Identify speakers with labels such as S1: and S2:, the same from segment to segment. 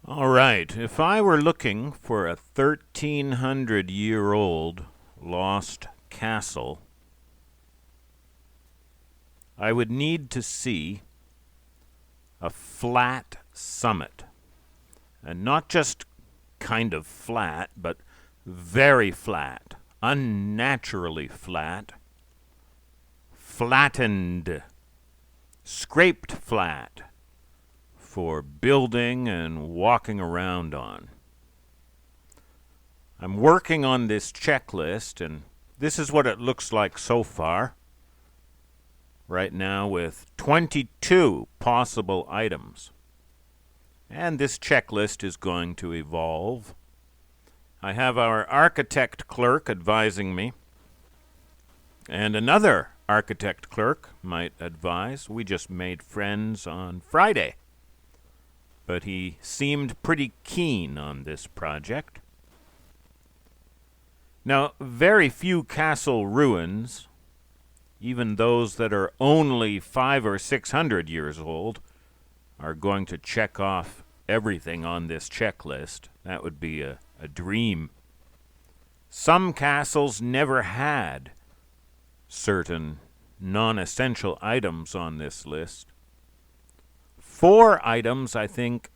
S1: All right, if I were looking for a 1300-year-old lost castle, I would need to see a flat summit. And not just kind of flat, but very flat, unnaturally flat, flattened, scraped flat for building and walking around on. I'm working on this checklist, and this is what it looks like so far. Right now with 22 possible items. And this checklist is going to evolve. I have our architect clerk advising me, and another architect clerk might advise. We just made friends on Friday, but he seemed pretty keen on this project. Now, very few castle ruins, even those that are only 500 or 600 years old, are going to check off everything on this checklist. That would be a dream. Some castles never had certain non-essential items on this list. 4 items, I think,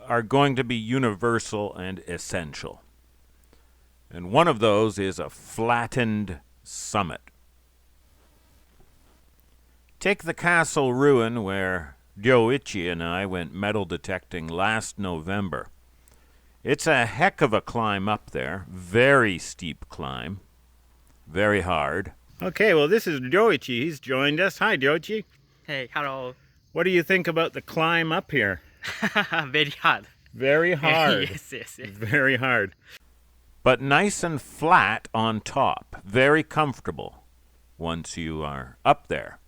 S1: are going to be universal and essential. And one of those is a flattened summit. Take the castle ruin where Ryoichi and I went metal detecting last November. It's a heck of a climb up there. Very steep climb. Very hard. Okay, well, this is Ryoichi. He's joined us. Hi, Ryoichi.
S2: Hey, hello.
S1: What do you think about the climb up here?
S2: Very hard.
S1: Very hard.
S2: Yes.
S1: Very hard. But nice and flat on top. Very comfortable once you are up there.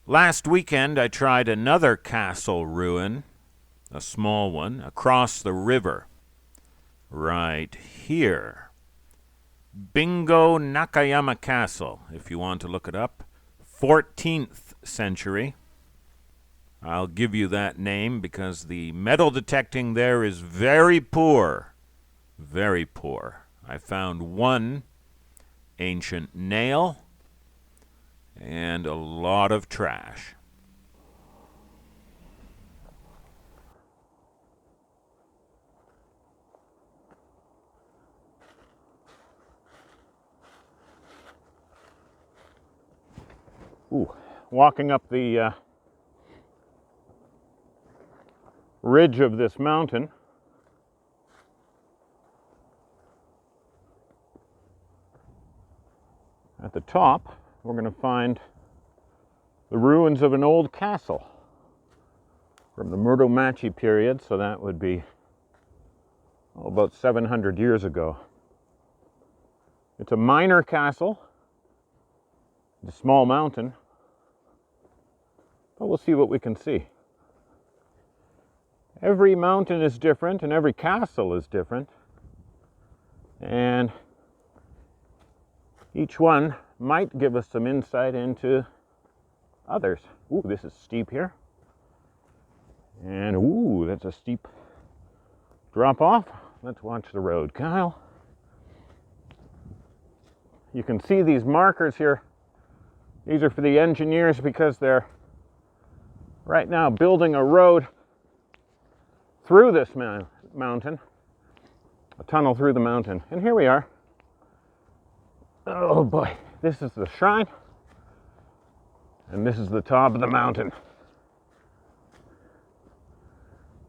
S1: Last weekend, I tried another castle ruin, a small one, across the river. Right here. Bingo Nakayama Castle, if you want to look it up. 14th century. I'll give you that name because the metal detecting there is very poor. Very poor. I found one ancient nail and a lot of trash. Ooh, walking up the ridge of this mountain. At the top, we're going to find the ruins of an old castle from the Muromachi period, so that would be about 700 years ago. It's a minor castle, it's a small mountain, but we'll see what we can see. Every mountain is different and every castle is different, and each one might give us some insight into others. Ooh, this is steep here. And ooh, that's a steep drop off. Let's watch the road, Kyle. You can see these markers here. These are for the engineers because they're right now building a road through this mountain, a tunnel through the mountain. And here we are. Oh boy, this is the shrine, and this is the top of the mountain.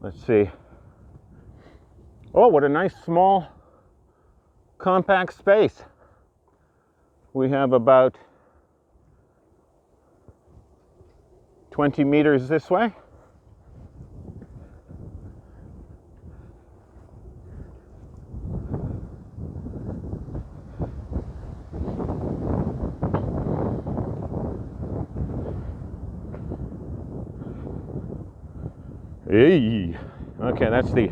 S1: Let's see. Oh, what a nice small compact space. We have about 20 meters this way. Hey, okay, that's the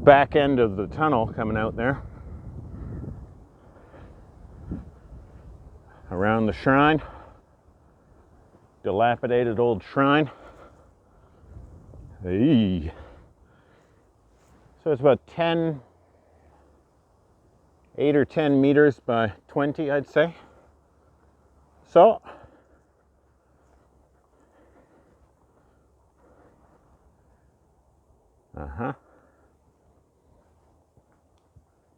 S1: back end of the tunnel coming out there. Around the shrine, dilapidated old shrine. Hey. So it's about 8 or 10 meters by 20, I'd say. So,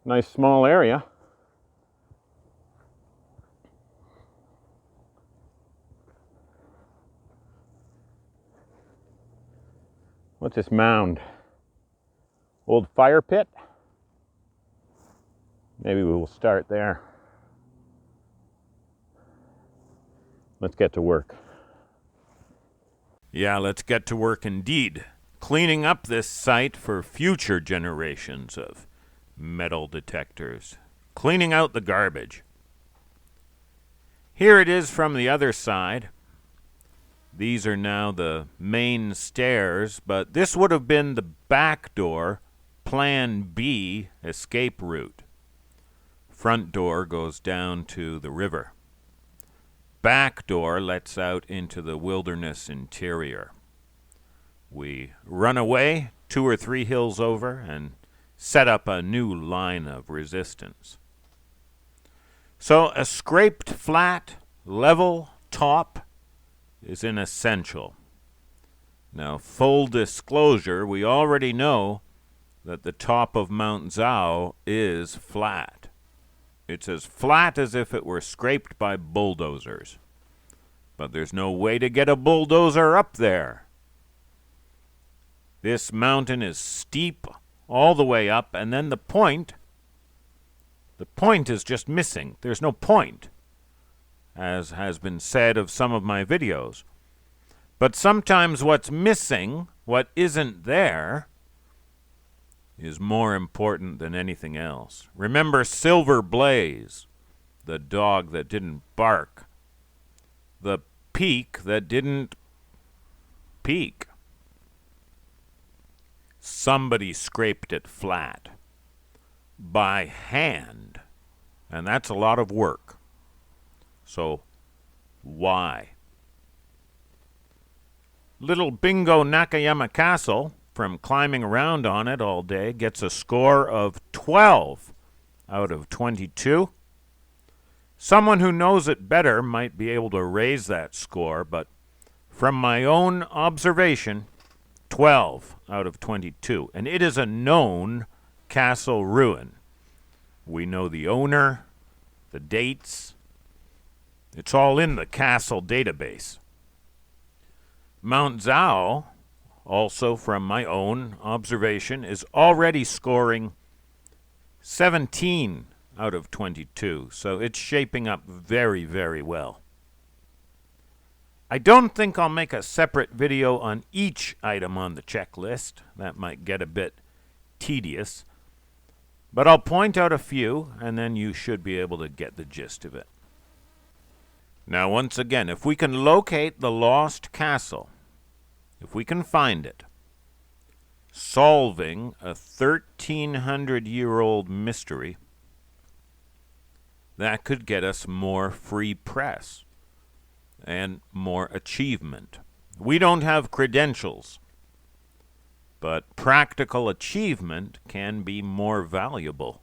S1: nice small area. What's this mound? Old fire pit? Maybe we will start there. Let's get to work. Yeah, let's get to work indeed. Cleaning up this site for future generations of metal detectors. Cleaning out the garbage. Here it is from the other side. These are now the main stairs, but this would have been the back door, Plan B escape route. Front door goes down to the river. Back door lets out into the wilderness interior. We run away 2 or 3 hills over and set up a new line of resistance. So a scraped flat, level top is an essential. Now, full disclosure, we already know that the top of Mount Zhao is flat. It's as flat as if it were scraped by bulldozers. But there's no way to get a bulldozer up there. This mountain is steep all the way up, and then the point is just missing. There's no point, as has been said of some of my videos. But sometimes what's missing, what isn't there, is more important than anything else. Remember Silver Blaze, the dog that didn't bark, the peak that didn't peak. Somebody scraped it flat by hand, and that's a lot of work. So why? Little Bingo Nakayama Castle, from climbing around on it all day, gets a score of 12 out of 22. Someone who knows it better might be able to raise that score, but from my own observation, 12 out of 22. And it is a known castle ruin. We know the owner, the dates. It's all in the castle database. Mount Zhao, also from my own observation, is already scoring 17 out of 22, so it's shaping up very, very well. I don't think I'll make a separate video on each item on the checklist. That might get a bit tedious. But I'll point out a few, and then you should be able to get the gist of it. Now, once again, if we can locate the lost castle, if we can find it, solving a 1,300-year-old mystery, that could get us more free press and more achievement. We don't have credentials, but practical achievement can be more valuable.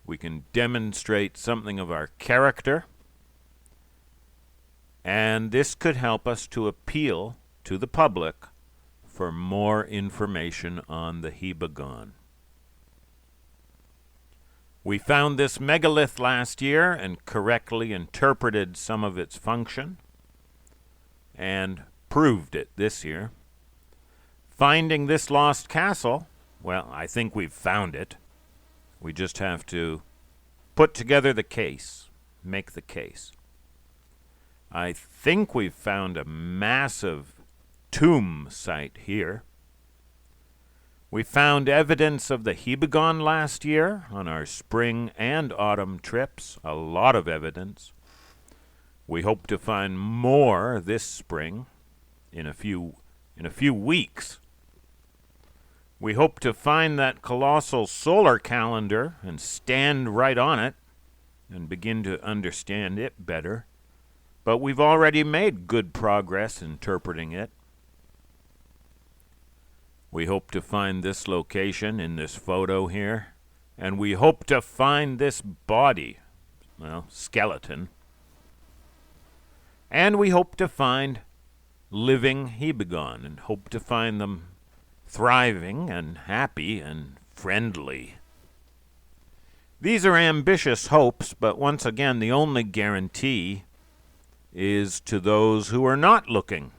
S1: We can demonstrate something of our character, and this could help us to appeal to the public for more information on the Hibagon. We found this megalith last year and correctly interpreted some of its function and proved it this year. Finding this lost castle, well, I think we've found it. We just have to put together the case, make the case. I think we've found a massive tomb site here. We found evidence of the Hibagon last year on our spring and autumn trips, a lot of evidence. We hope to find more this spring in a few weeks. We hope to find that colossal solar calendar and stand right on it and begin to understand it better. But we've already made good progress interpreting it. We hope to find this location in this photo here, and we hope to find this body, well, skeleton, and we hope to find living Hebegon, and hope to find them thriving and happy and friendly. These are ambitious hopes, but once again, the only guarantee is to those who are not looking,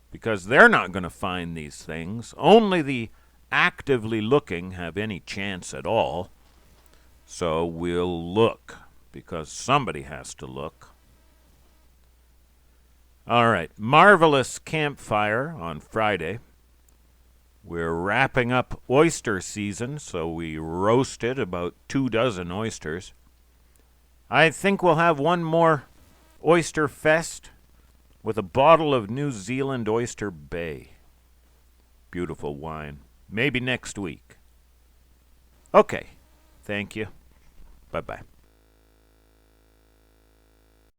S1: because they're not going to find these things. Only the actively looking have any chance at all. So we'll look, because somebody has to look. All right, marvelous campfire on Friday. We're wrapping up oyster season, so we roasted about 24 oysters. I think we'll have one more oyster fest with a bottle of New Zealand Oyster Bay. Beautiful wine. Maybe next week. Okay, thank you. Bye-bye.